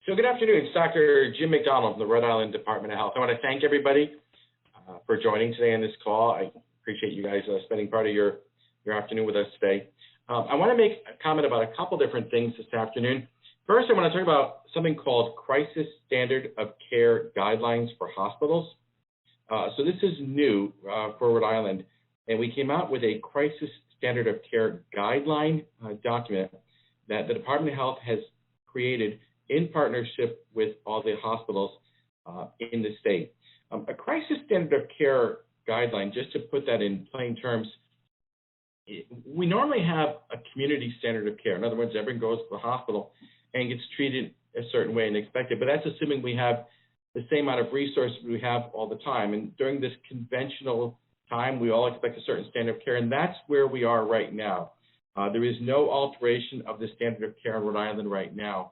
So good afternoon. It's Dr. Jim McDonald from the Rhode Island Department of Health. I want to thank everybody for joining today on this call. I appreciate you guys spending part of your afternoon with us today. I want to make a comment about a couple different things this afternoon. First, I want to talk about something called Crisis Standard of Care Guidelines for Hospitals. So this is new for Rhode Island, and we came out with a Crisis Standard of Care Guideline document that the Department of Health has created in partnership with all the hospitals in the state. A crisis standard of care guideline, just to put that in plain terms, we normally have a community standard of care. In other words, everyone goes to the hospital and gets treated a certain way and expected, but that's assuming we have the same amount of resources we have all the time. And during this conventional time, we all expect a certain standard of care, and that's where we are right now. There is no alteration of the standard of care in Rhode Island right now.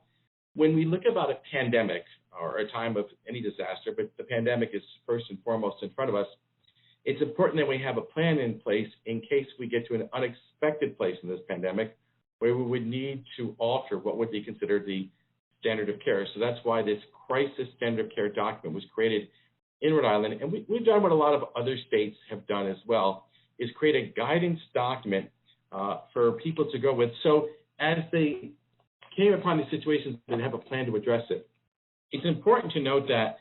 When we look about a pandemic or a time of any disaster, but the pandemic is first and foremost in front of us, it's important that we have a plan in place in case we get to an unexpected place in this pandemic where we would need to alter what would be considered the standard of care. So that's why this crisis standard of care document was created in Rhode Island. And we've done what a lot of other states have done as well, is create a guidance document for people to go with. So as they came upon these situations and have a plan to address it. It's important to note that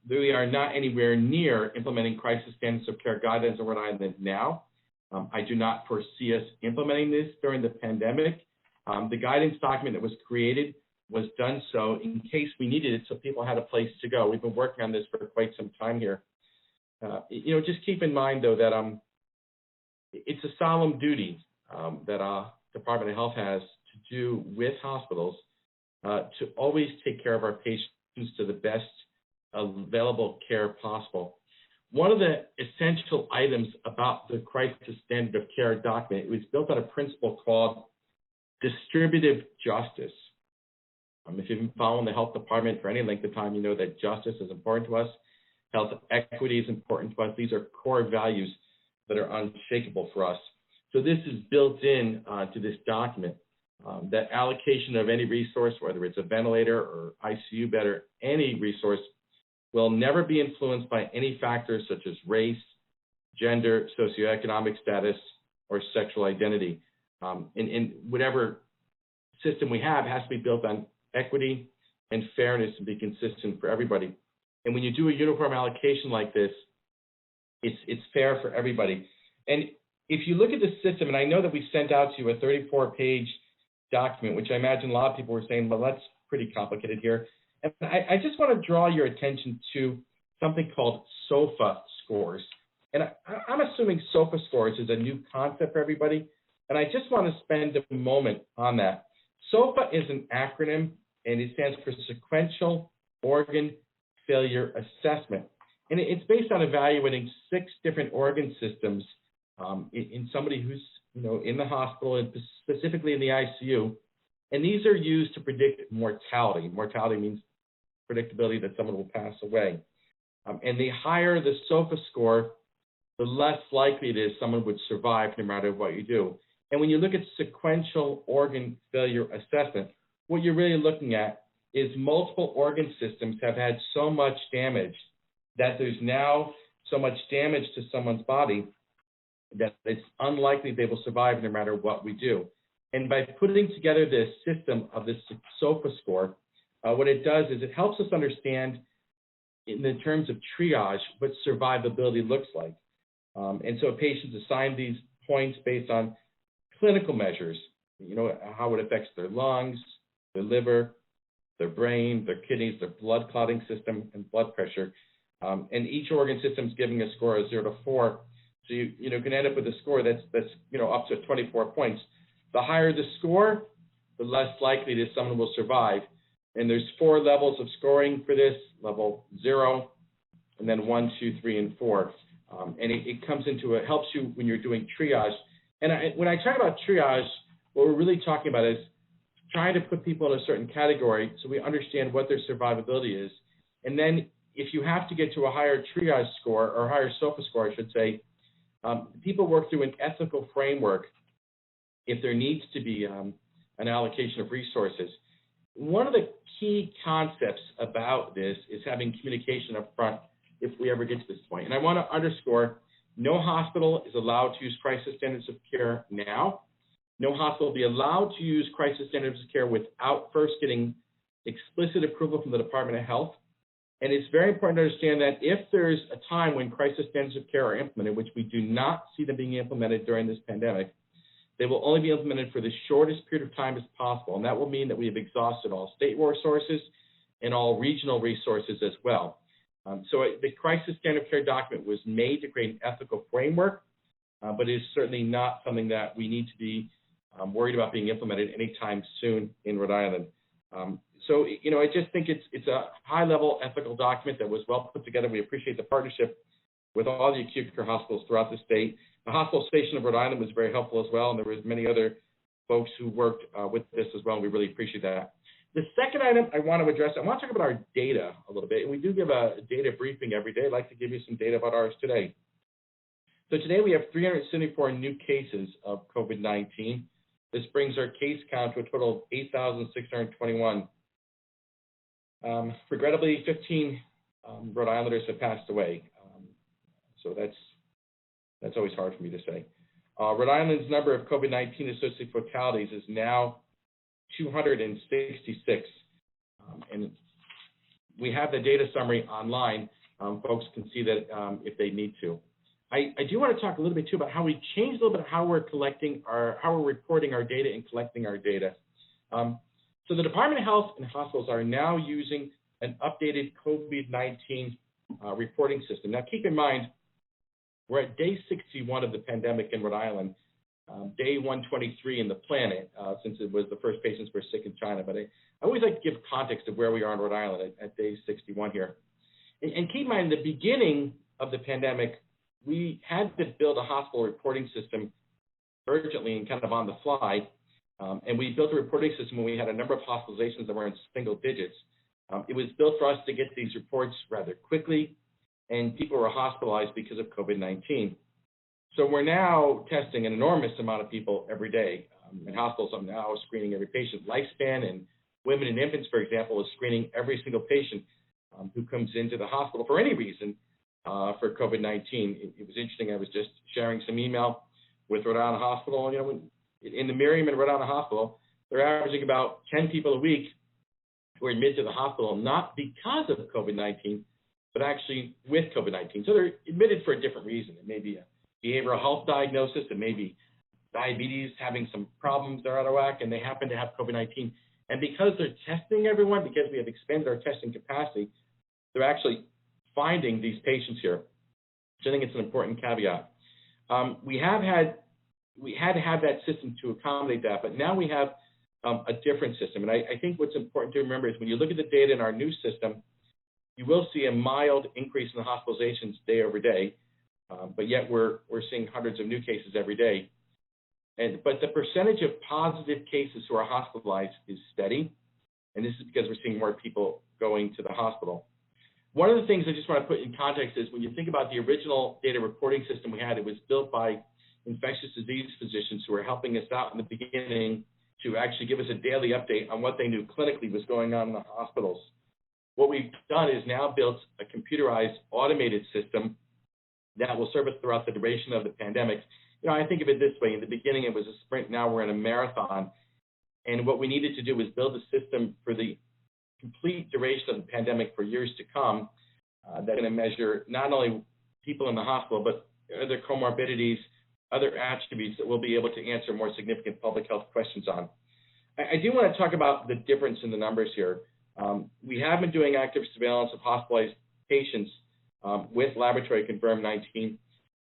we are not anywhere near implementing crisis standards of care guidelines in Rhode Island now. I do not foresee us implementing this during the pandemic. The guidance document that was created was done so in case we needed it, so people had a place to go. We've been working on this for quite some time here. Just keep in mind, though, that it's a solemn duty that Department of Health has to do with hospitals to always take care of our patients to the best available care possible. One of the essential items about the crisis standard of care document, it was built on a principle called distributive justice. If you've been following the health department for any length of time, you know that justice is important to us. Health equity is important to us. These are core values that are unshakable for us. So this is built in to this document. That allocation of any resource, whether it's a ventilator or ICU bed or any resource, will never be influenced by any factors such as race, gender, socioeconomic status, or sexual identity. And whatever system we have has to be built on equity and fairness to be consistent for everybody. And when you do a uniform allocation like this, it's fair for everybody. And if you look at the system, and I know that we sent out to you a 34-page document, which I imagine a lot of people were saying, well, that's pretty complicated here. And I just want to draw your attention to something called SOFA scores. And I'm assuming SOFA scores is a new concept for everybody. And I just want to spend a moment on that. SOFA is an acronym, and it stands for Sequential Organ Failure Assessment. And it's based on evaluating 6 different organ systems in somebody who's in the hospital and specifically in the ICU. And these are used to predict mortality. Mortality means predictability that someone will pass away. And the higher the SOFA score, the less likely it is someone would survive no matter what you do. And when you look at sequential organ failure assessment, what you're really looking at is multiple organ systems have had so much damage that there's now so much damage to someone's body that it's unlikely they will survive no matter what we do. And by putting together this system of this SOFA score, what it does is it helps us understand in the terms of triage what survivability looks like. And so patients assign these points based on clinical measures, how it affects their lungs, their liver, their brain, their kidneys, their blood clotting system, and blood pressure. And each organ system is giving a score of 0 to 4. So you can end up with a score that's up to 24 points. The higher the score, the less likely it is someone will survive. And there's 4 levels of scoring for this: level 0, and then 1, 2, 3, and 4. And it comes into it helps you when you're doing triage. And when I talk about triage, what we're really talking about is trying to put people in a certain category so we understand what their survivability is. And then if you have to get to a higher triage score, or higher SOFA score, I should say, people work through an ethical framework if there needs to be an allocation of resources. One of the key concepts about this is having communication up front if we ever get to this point. And I want to underscore, no hospital is allowed to use crisis standards of care now. No hospital will be allowed to use crisis standards of care without first getting explicit approval from the Department of Health. And it's very important to understand that if there's a time when crisis standards of care are implemented, which we do not see them being implemented during this pandemic, they will only be implemented for the shortest period of time as possible. And that will mean that we have exhausted all state resources and all regional resources as well. So the crisis standard of care document was made to create an ethical framework, but is certainly not something that we need to be worried about being implemented anytime soon in Rhode Island. So, you know, I just think it's a high-level ethical document that was well put together. We appreciate the partnership with all the acute care hospitals throughout the state. The hospital station of Rhode Island was very helpful as well, and there was many other folks who worked with this as well, and we really appreciate that. The second item I want to address, I want to talk about our data a little bit. And we do give a data briefing every day. I'd like to give you some data about ours today. So today we have 374 new cases of COVID-19. This brings our case count to a total of 8,621. Regrettably, 15 Rhode Islanders have passed away. So that's always hard for me to say. Rhode Island's number of COVID-19 associated fatalities is now 266. And we have the data summary online. Folks can see that if they need to. I do want to talk a little bit too about how we changed a little bit how we're collecting how we're reporting our data and collecting our data. So the Department of Health and hospitals are now using an updated COVID-19 reporting system. Now keep in mind, we're at day 61 of the pandemic in Rhode Island, day 123 in the planet, since it was the first patients were sick in China. But I always like to give context of where we are in Rhode Island at day 61 here. And keep in mind, in the beginning of the pandemic, we had to build a hospital reporting system urgently and kind of on the fly. And we built a reporting system when we had a number of hospitalizations that were in single digits. It was built for us to get these reports rather quickly, and people were hospitalized because of COVID-19. So we're now testing an enormous amount of people every day. In hospitals, I'm now screening every patient lifespan, and women and infants, for example, is screening every single patient who comes into the hospital for any reason for COVID-19. It was interesting. I was just sharing some email with Rhode Island Hospital. You know, in the Miriam and Rhode Island Hospital, they're averaging about 10 people a week who are admitted to the hospital, not because of COVID-19, but actually with COVID-19. So they're admitted for a different reason. It may be a behavioral health diagnosis, it may be diabetes, having some problems they're out of whack, and they happen to have COVID-19. And because they're testing everyone, because we have expanded our testing capacity, they're actually finding these patients here. So I think it's an important caveat. We had to have that system to accommodate that, but now we have a different system. And I think what's important to remember is when you look at the data in our new system, you will see a mild increase in the hospitalizations day over day, but yet we're seeing hundreds of new cases every day. But the percentage of positive cases who are hospitalized is steady, and this is because we're seeing more people going to the hospital. One of the things I just want to put in context is when you think about the original data reporting system we had, it was built by infectious disease physicians who were helping us out in the beginning to actually give us a daily update on what they knew clinically was going on in the hospitals. What we've done is now built a computerized automated system that will serve us throughout the duration of the pandemic. You know, I think of it this way. In the beginning, it was a sprint. Now we're in a marathon. And what we needed to do was build a system for the complete duration of the pandemic for years to come that's going to measure not only people in the hospital, but other comorbidities, other attributes that we'll be able to answer more significant public health questions on. I do want to talk about the difference in the numbers here. We have been doing active surveillance of hospitalized patients with laboratory confirmed 19.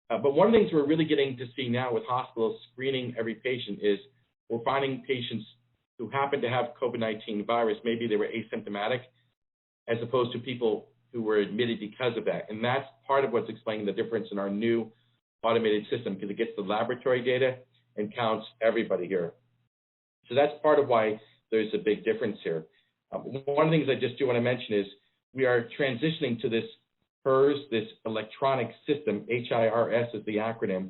But one of the things we're really getting to see now with hospitals screening every patient is we're finding patients who happen to have COVID-19 virus. Maybe they were asymptomatic, as opposed to people who were admitted because of that. And that's part of what's explaining the difference in our new automated system, because it gets the laboratory data and counts everybody here. So that's part of why there's a big difference here. One of the things I just do want to mention is we are transitioning to this HIRS, this electronic system, HIRS is the acronym,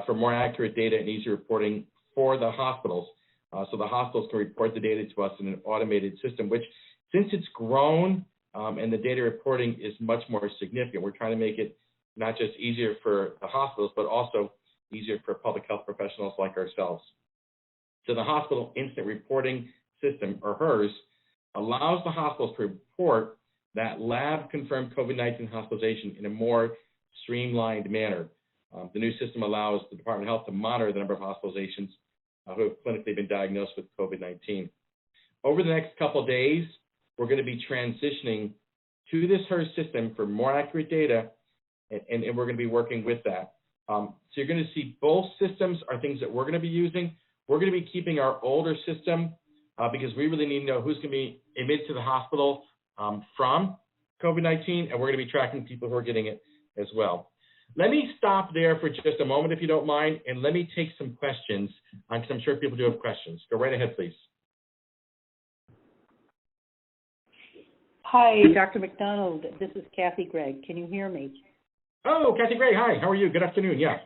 for more accurate data and easier reporting for the hospitals. So the hospitals can report the data to us in an automated system, which Since it's grown and the data reporting is much more significant, we're trying to make it not just easier for the hospitals, but also easier for public health professionals like ourselves. So the hospital incident reporting system, or HERS, allows the hospitals to report that lab-confirmed COVID-19 hospitalization in a more streamlined manner. The new system allows the Department of Health to monitor the number of hospitalizations who have clinically been diagnosed with COVID-19. Over the next couple of days, we're going to be transitioning to this HERS system for more accurate data, and we're going to be working with that. So you're going to see both systems are things that we're going to be using. We're going to be keeping our older system because we really need to know who's going to be admitted to the hospital from COVID-19, and we're going to be tracking people who are getting it as well. Let me stop there for just a moment, if you don't mind, and let me take some questions, because I'm sure people do have questions. Go right ahead, please. Hi, Dr. McDonald. This is Kathy Gregg. Can you hear me? Oh, Kathy Gray, hi. How are you? Good afternoon. Yeah.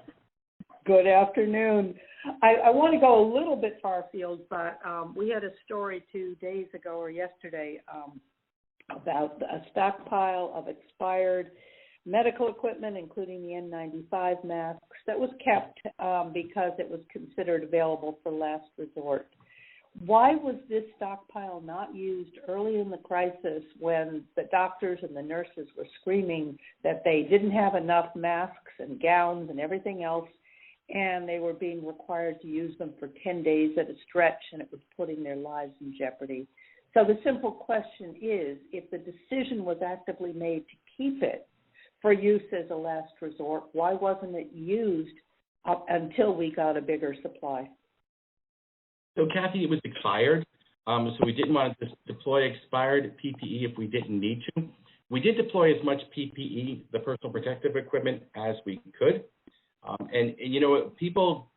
Good afternoon. I want to go a little bit far afield, but we had a story 2 days ago or yesterday about a stockpile of expired medical equipment, including the N95 masks, that was kept because it was considered available for last resort. Why was this stockpile not used early in the crisis when the doctors and the nurses were screaming that they didn't have enough masks and gowns and everything else, and they were being required to use them for 10 days at a stretch, and it was putting their lives in jeopardy? So the simple question is, if the decision was actively made to keep it for use as a last resort, why wasn't it used up until we got a bigger supply? So, Kathy, it was expired, so we didn't want to deploy expired PPE if we didn't need to. We did deploy as much PPE, the personal protective equipment, as we could. And, you know, people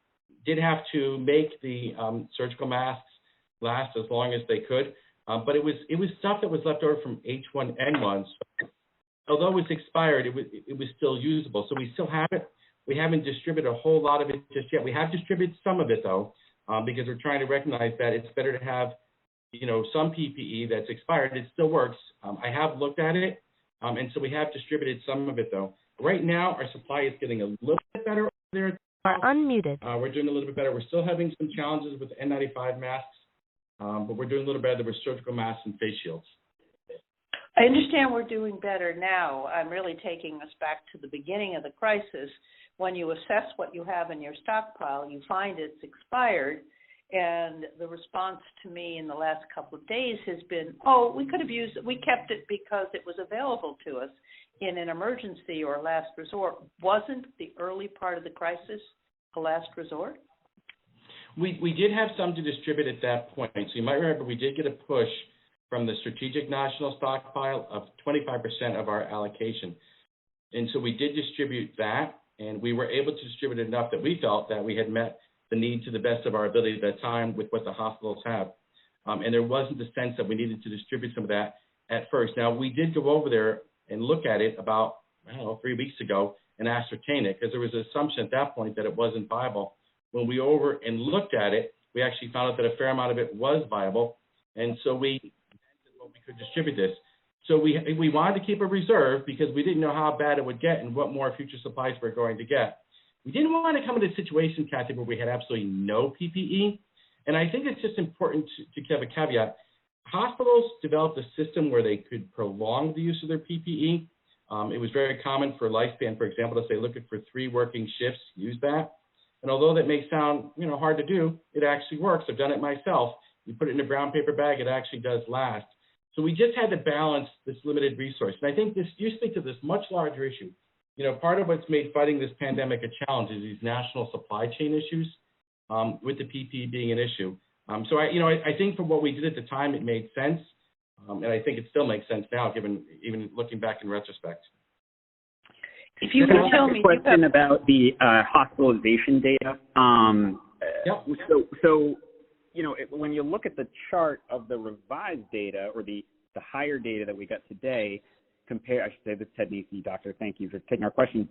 did have to make the surgical masks last as long as they could, but it was stuff that was left over from H1N1. So, although it was expired, it was still usable. So we still have it. We haven't distributed a whole lot of it just yet. We have distributed some of it, though, because we're trying to recognize that it's better to have, you know, some PPE that's expired. It still works. I have looked at it, and so we have distributed some of it, though. Right now, our supply is getting a little bit better over there. Unmuted. We're doing a little bit better. We're still having some challenges with N95 masks, but we're doing a little better with surgical masks and face shields. I understand we're doing better now. I'm really taking us back to the beginning of the crisis. When you assess what you have in your stockpile, you find it's expired, and the response to me in the last couple of days has been, oh, we could have used it. We kept it because it was available to us in an emergency or last resort. Wasn't the early part of the crisis a last resort? We did have some to distribute at that point. So you might remember we did get a push from the Strategic National Stockpile of 25% of our allocation. And so we did distribute that, and we were able to distribute enough that we felt that we had met the need to the best of our ability at that time with what the hospitals have. And there wasn't the sense that we needed to distribute some of that at first. Now, we did go over there and look at it about, 3 weeks ago and ascertain it, because there was an assumption at that point that it wasn't viable. When we over and looked at it, we actually found out that a fair amount of it was viable, and so we could distribute this. So we wanted to keep a reserve because we didn't know how bad it would get and what more future supplies we're going to get. We didn't want to come into a situation, Kathy, where we had absolutely no PPE. And I think it's just important to have a caveat. Hospitals developed a system where they could prolong the use of their PPE. It was very common for lifespan, for example, to say, look for 3 working shifts, use that. And although that may sound, hard to do, it actually works. I've done it myself. You put it in a brown paper bag, it actually does last. So we just had to balance this limited resource. And I think you speak to this much larger issue. Part of what's made fighting this pandemic a challenge is these national supply chain issues, with the PPE being an issue. So I think for what we did at the time, it made sense. And I think it still makes sense now, even looking back in retrospect. If you could tell me. A question about the hospitalization data. Yep. So when you look at the chart of the revised data or the higher data that we got today, this is Ted Nisi, doctor, thank you for taking our question.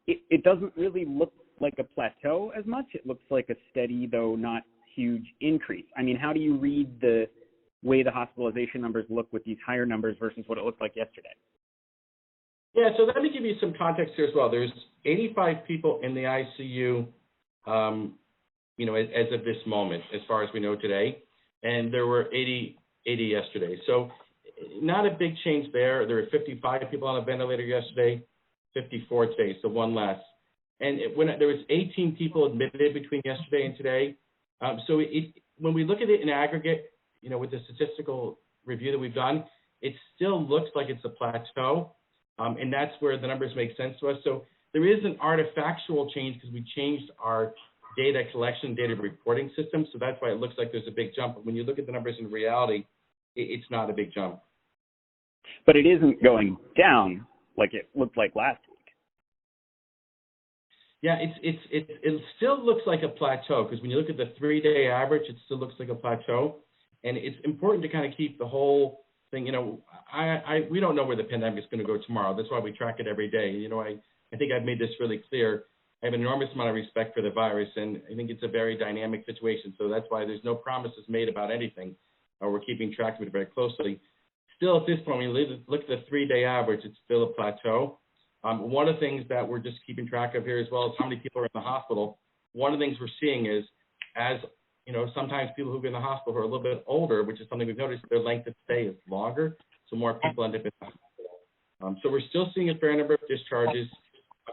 It doesn't really look like a plateau as much. It looks like a steady, though not huge, increase. I mean, how do you read the way the hospitalization numbers look with these higher numbers versus what it looked like yesterday? Yeah, so let me give you some context here as well. There's 85 people in the ICU, as of this moment, as far as we know today, and there were 80 yesterday. So not a big change there. There were 55 people on a ventilator yesterday, 54 today, so one less. And there was 18 people admitted between yesterday and today. When we look at it in aggregate, with the statistical review that we've done, it still looks like it's a plateau, and that's where the numbers make sense to us. So there is an artifactual change because we changed our data collection, data reporting system, so that's why it looks like there's a big jump. But when you look at the numbers in reality, it's not a big jump. But it isn't going down like it looked like last week. Yeah, it still looks like a plateau because when you look at the 3-day average, it still looks like a plateau. And it's important to kind of keep the whole thing, we don't know where the pandemic is going to go tomorrow. That's why we track it every day. I think I've made this really clear. I have an enormous amount of respect for the virus, and I think it's a very dynamic situation. So that's why there's no promises made about anything. We're keeping track of it very closely. Still, at this point, when you look at the 3-day average, it's still a plateau. One of the things that we're just keeping track of here as well is how many people are in the hospital. One of the things we're seeing is, as sometimes people who go in the hospital who are a little bit older, which is something we've noticed, their length of stay is longer, so more people end up in the hospital. So we're still seeing a fair number of discharges.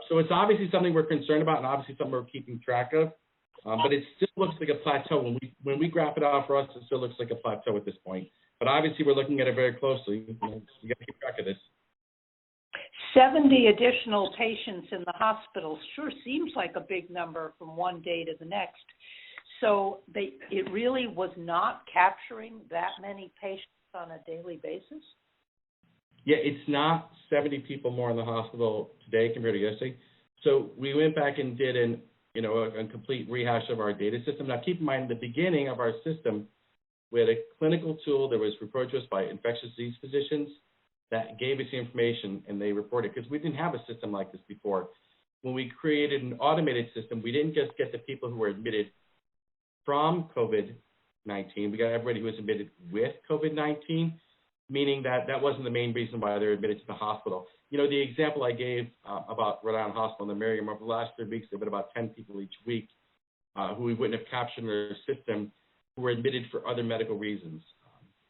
So it's obviously something we're concerned about and obviously something we're keeping track of. But it still looks like a plateau. When we graph it out for us, it still looks like a plateau at this point. But obviously we're looking at it very closely. We got to keep track of this. 70 additional patients in the hospital sure seems like a big number from one day to the next. So it really was not capturing that many patients on a daily basis? Yeah, it's not 70 people more in the hospital today compared to yesterday. So we went back and did a complete rehash of our data system. Now, keep in mind, the beginning of our system, we had a clinical tool that was reported to us by infectious disease physicians that gave us the information, and they reported, because we didn't have a system like this before. When we created an automated system, we didn't just get the people who were admitted from COVID-19. We got everybody who was admitted with COVID-19, meaning that wasn't the main reason why they were admitted to the hospital. The example I gave about Rhode Island Hospital and the Merriam, over the last 3 weeks, there have been about 10 people each week who we wouldn't have captured in our system who were admitted for other medical reasons,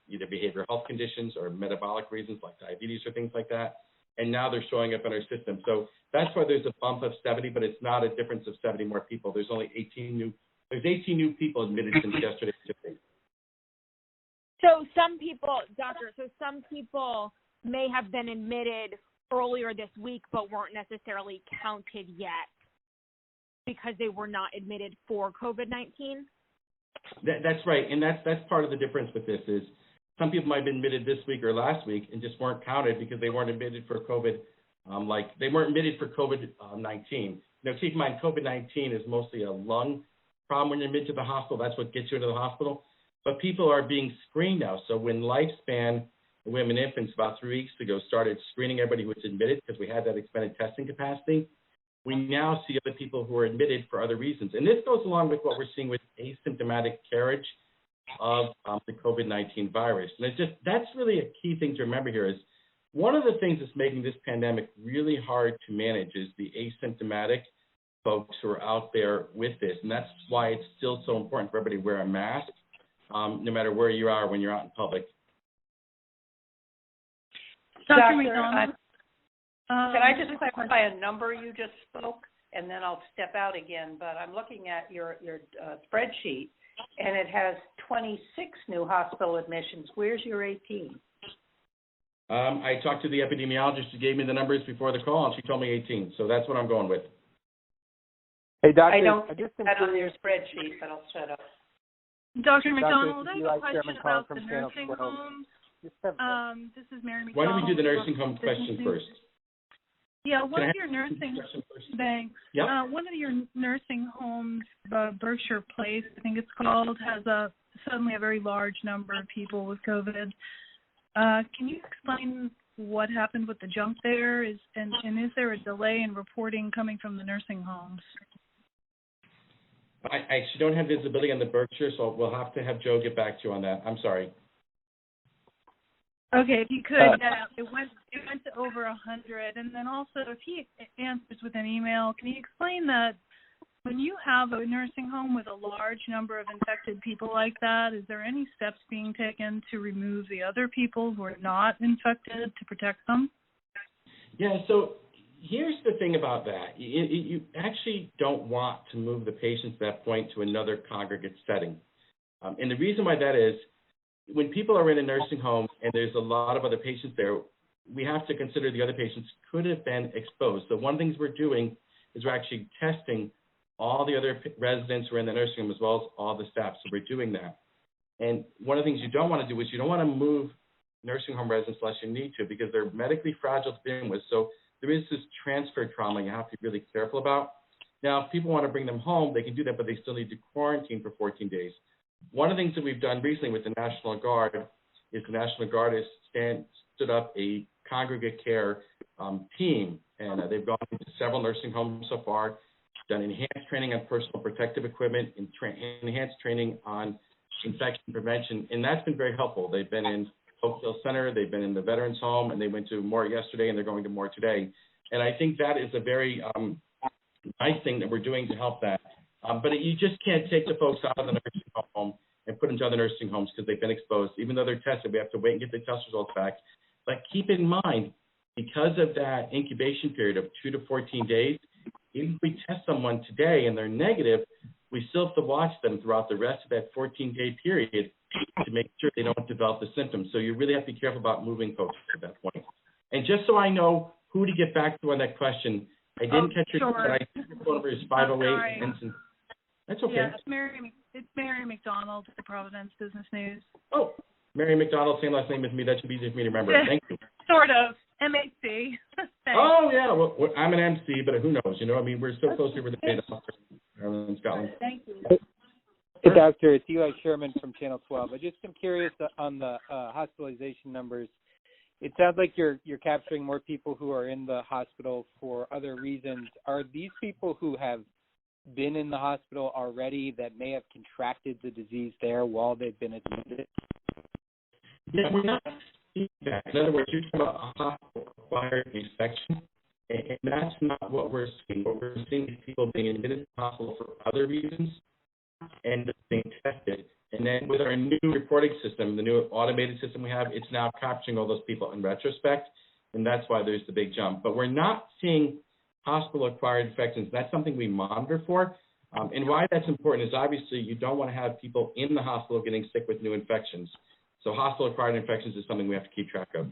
either behavioral health conditions or metabolic reasons like diabetes or things like that. And now they're showing up in our system. So that's why there's a bump of 70, but it's not a difference of 70 more people. There's only 18 new people admitted since yesterday. So some people, doctor, some people may have been admitted earlier this week but weren't necessarily counted yet because they were not admitted for COVID-19? That's right, and that's part of the difference with this is some people might have been admitted this week or last week and just weren't counted because they weren't admitted for COVID, they weren't admitted for COVID-19. Keep in mind, COVID-19 is mostly a lung problem when you're admitted to the hospital. That's what gets you into the hospital. But people are being screened now. So when Lifespan Women and Infants about 3 weeks ago started screening everybody who was admitted because we had that expanded testing capacity, we now see other people who are admitted for other reasons. And this goes along with what we're seeing with asymptomatic carriage of the COVID-19 virus. And that's really a key thing to remember here is one of the things that's making this pandemic really hard to manage is the asymptomatic folks who are out there with this. And that's why it's still so important for everybody to wear a mask, no matter where you are when you're out in public. Dr. McDonald, can I just clarify a number you just spoke, and then I'll step out again. But I'm looking at your spreadsheet, and it has 26 new hospital admissions. Where's your 18? I talked to the epidemiologist who gave me the numbers before the call, and she told me 18. So that's what I'm going with. Hey, Doctor, I don't see that on your spreadsheet, but I'll shut up. Dr. McDonald, I have a question about the nursing homes. This is Mary McDonald. Why don't we do the nursing home question first? Yeah, one of your nursing thanks. Yep. One of your nursing homes, Berkshire Place, I think it's called, has suddenly a very large number of people with COVID. Can you explain what happened with the jump there? And is there a delay in reporting coming from the nursing homes? I actually don't have visibility on the Berkshire, so we'll have to have Joe get back to you on that. I'm sorry. Okay, if you could, yeah, it went to over 100, and then also if he answers with an email, can you explain that when you have a nursing home with a large number of infected people like that, is there any steps being taken to remove the other people who are not infected to protect them? Yeah, so here's the thing about that. You actually don't want to move the patients at that point to another congregate setting. And the reason why that is, when people are in a nursing home and there's a lot of other patients there, we have to consider the other patients could have been exposed. So one of the things we're doing is we're actually testing all the other residents who are in the nursing home as well as all the staff. So we're doing that. And one of the things you don't want to do is you don't want to move nursing home residents unless you need to, because they're medically fragile to begin with. So there is this transfer trauma you have to be really careful about. Now, if people want to bring them home, they can do that, but they still need to quarantine for 14 days. One of the things that we've done recently with the National Guard is the National Guard has stood up a congregate care team, and they've gone into several nursing homes so far, done enhanced training on personal protective equipment, and enhanced training on infection prevention, and that's been very helpful. They've been in Oak Hill Center, they've been in the Veterans Home, and they went to more yesterday, and they're going to more today. And I think that is a very nice thing that we're doing to help that. But you just can't take the folks out of the nursing home and put them to other nursing homes because they've been exposed. Even though they're tested, we have to wait and get the test results back. But keep in mind, because of that incubation period of 2 to 14 days, even if we test someone today and they're negative, we still have to watch them throughout the rest of that 14-day period to make sure they don't develop the symptoms. So you really have to be careful about moving folks at that point. And just so I know who to get back to on that question, I didn't catch your phone number is 508. That's okay. Yeah, it's Mary McDonald at the Providence Business News. Oh, Mary McDonald, same last name as me. That should be easy for me to remember. Thank you. Sort of. MHC. Oh, yeah. Well, I'm an MC, but who knows? You know, I mean, we're so closely related in Scotland. Thank you. Hey, Doctor, it's Eli Sherman from Channel 12. I just am curious on the hospitalization numbers. It sounds like you're capturing more people who are in the hospital for other reasons. Are these people who have been in the hospital already that may have contracted the disease there while they've been admitted? Yeah, we're not seeing that. In other words, you're talking about a hospital-acquired infection, and that's not what we're seeing. What we're seeing is people being admitted to the hospital for other reasons and being tested. And then with our new reporting system, the new automated system we have, it's now capturing all those people in retrospect, and that's why there's the big jump. But we're not seeing hospital-acquired infections. That's something we monitor for. And why that's important is obviously you don't want to have people in the hospital getting sick with new infections. So hospital-acquired infections is something we have to keep track of.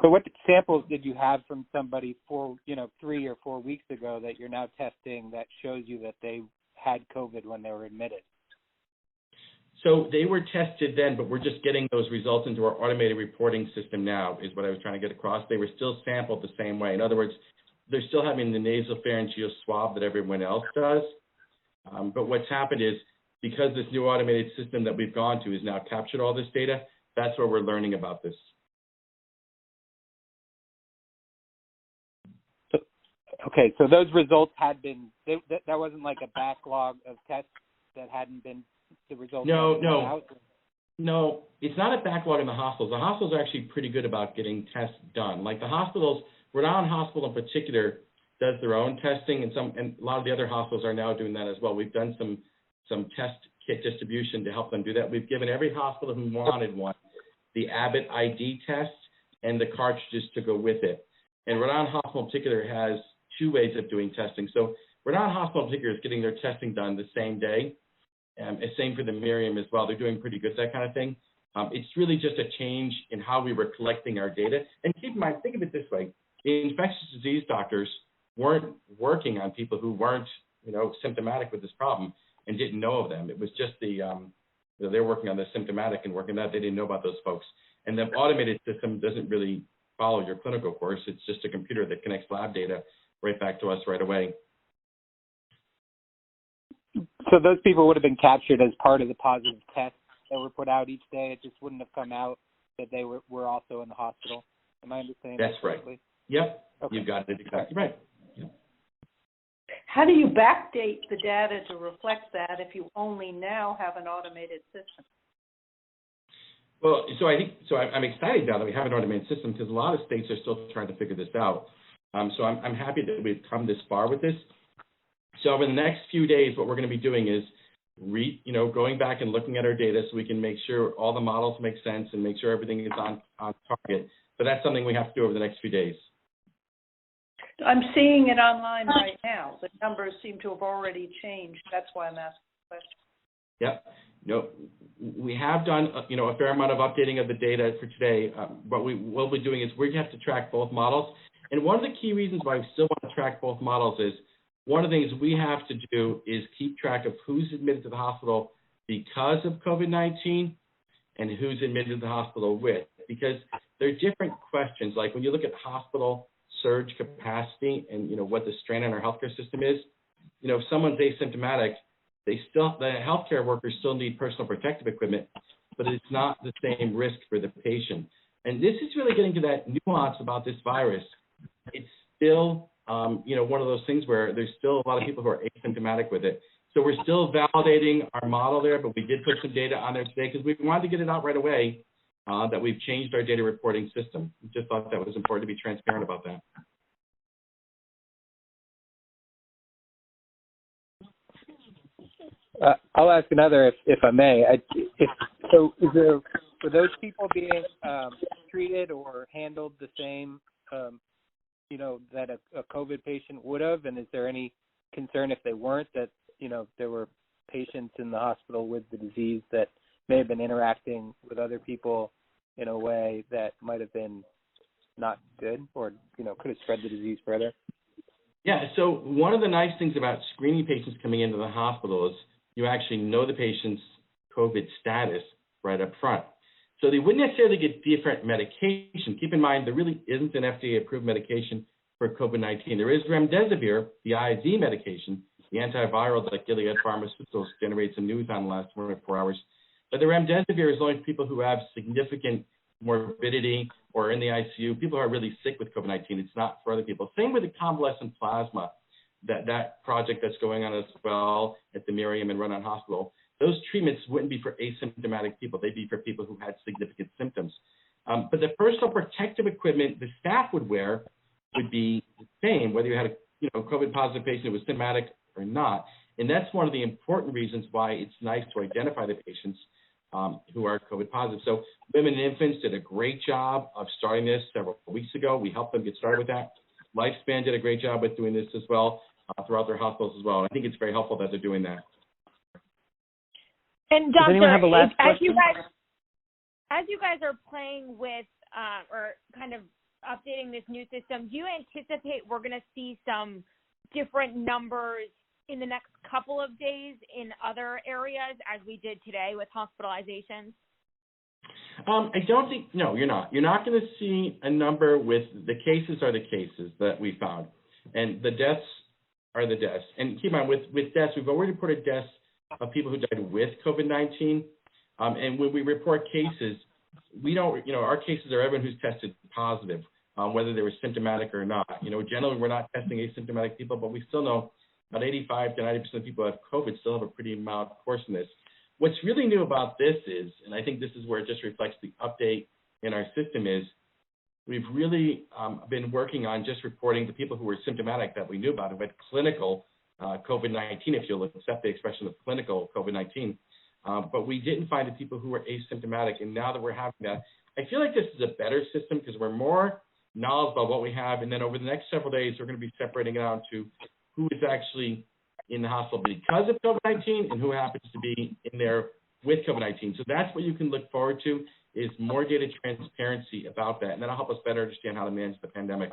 So what samples did you have from somebody 3 or 4 weeks ago that you're now testing that shows you that they had COVID when they were admitted? So they were tested then, but we're just getting those results into our automated reporting system now is what I was trying to get across. They were still sampled the same way. In other words, they're still having the nasopharyngeal swab that everyone else does. But what's happened is because this new automated system that we've gone to has now captured all this data, that's where we're learning about this. Okay, so those results had been, that wasn't like a backlog of tests that hadn't been, the results? No, it's not a backlog in the hospitals. The hospitals are actually pretty good about getting tests done. Like the hospitals, Rhode Island Hospital in particular does their own testing, and a lot of the other hospitals are now doing that as well. We've done some test kit distribution to help them do that. We've given every hospital who wanted one the Abbott ID test and the cartridges to go with it. And Rhode Island Hospital in particular has 2 ways of doing testing. So Rhode Island Hospital in particular is getting their testing done the same day. And same for the Miriam as well. They're doing pretty good, that kind of thing. It's really just a change in how we were collecting our data. And keep in mind, think of it this way. The infectious disease doctors weren't working on people who weren't, symptomatic with this problem and didn't know of them. It was just they're working on the symptomatic and working that. They didn't know about those folks. And the automated system doesn't really follow your clinical course. It's just a computer that connects lab data right back to us right away. So those people would have been captured as part of the positive tests that were put out each day. It just wouldn't have come out that they were also in the hospital. Am I understanding That's that correctly? Right. Yep. Okay. You've got it exactly right. Yep. How do you backdate the data to reflect that if you only now have an automated system? Well, so I'm excited now that we have an on-demand system because a lot of states are still trying to figure this out. So I'm happy that we've come this far with this. So over the next few days, what we're going to be doing is going back and looking at our data so we can make sure all the models make sense and make sure everything is on target. But that's something we have to do over the next few days. I'm seeing it online right now. The numbers seem to have already changed. That's why I'm asking the question. Yep. We have done, a fair amount of updating of the data for today. What we'll be doing is we have to track both models. And one of the key reasons why we still want to track both models is one of the things we have to do is keep track of who's admitted to the hospital because of COVID-19 and who's admitted to the hospital with, because there are different questions. Like when you look at hospital surge capacity and, what the strain on our healthcare system is, if someone's asymptomatic, the healthcare workers still need personal protective equipment, but it's not the same risk for the patient. And this is really getting to that nuance about this virus. It's still, one of those things where there's still a lot of people who are asymptomatic with it. So we're still validating our model there, but we did put some data on there today because we wanted to get it out right away that we've changed our data reporting system. We just thought that was important to be transparent about that. I'll ask another, if I may. So, is there, were those people being treated or handled the same, that a COVID patient would have? And is there any concern if they weren't that, there were patients in the hospital with the disease that may have been interacting with other people in a way that might have been not good or, could have spread the disease further? Yeah, so one of the nice things about screening patients coming into the hospital is you actually know the patient's COVID status right up front. So they wouldn't necessarily get different medication. Keep in mind, there really isn't an FDA-approved medication for COVID-19. There is remdesivir, the IV medication, the antiviral that Gilead Pharmaceuticals generated some news on the last 24 hours. But the remdesivir is only for people who have significant morbidity or in the ICU, people who are really sick with COVID-19. It's not for other people. Same with the convalescent plasma, that project that's going on as well at the Miriam and Rhode Hospital. Those treatments wouldn't be for asymptomatic people. They'd be for people who had significant symptoms. But the personal protective equipment the staff would wear would be the same, whether you had a COVID positive patient who was symptomatic or not. And that's one of the important reasons why it's nice to identify the patients who are COVID positive. So Women and Infants did a great job of starting this several weeks ago. We helped them get started with that. Lifespan did a great job with doing this as well throughout their hospitals as well. And I think it's very helpful that they're doing that. And Does anyone have a last question? As you guys are playing with or kind of updating this new system, do you anticipate we're going to see some different numbers in the next couple of days in other areas as we did today with hospitalizations? I don't think, no, you're not. You're not going to see a number with the cases are the cases that we found. And the deaths are the deaths. And keep in mind, with deaths, we've already reported deaths of people who died with COVID-19. And when we report cases, we don't, our cases are everyone who's tested positive, whether they were symptomatic or not. Generally, we're not testing asymptomatic people, but we still know about 85 to 90% of people who have COVID still have a pretty mild course in this. What's really new about this is, and I think this is where it just reflects the update in our system, is we've really been working on just reporting the people who were symptomatic that we knew about, who had clinical COVID-19, if you'll accept the expression of clinical COVID-19. But we didn't find the people who were asymptomatic. And now that we're having that, I feel like this is a better system because we're more knowledgeable about what we have. And then over the next several days, we're going to be separating it out to who is actually in the hospital because of COVID-19 and who happens to be in there with COVID-19. So that's what you can look forward to, is more data transparency about that. And that'll help us better understand how to manage the pandemic.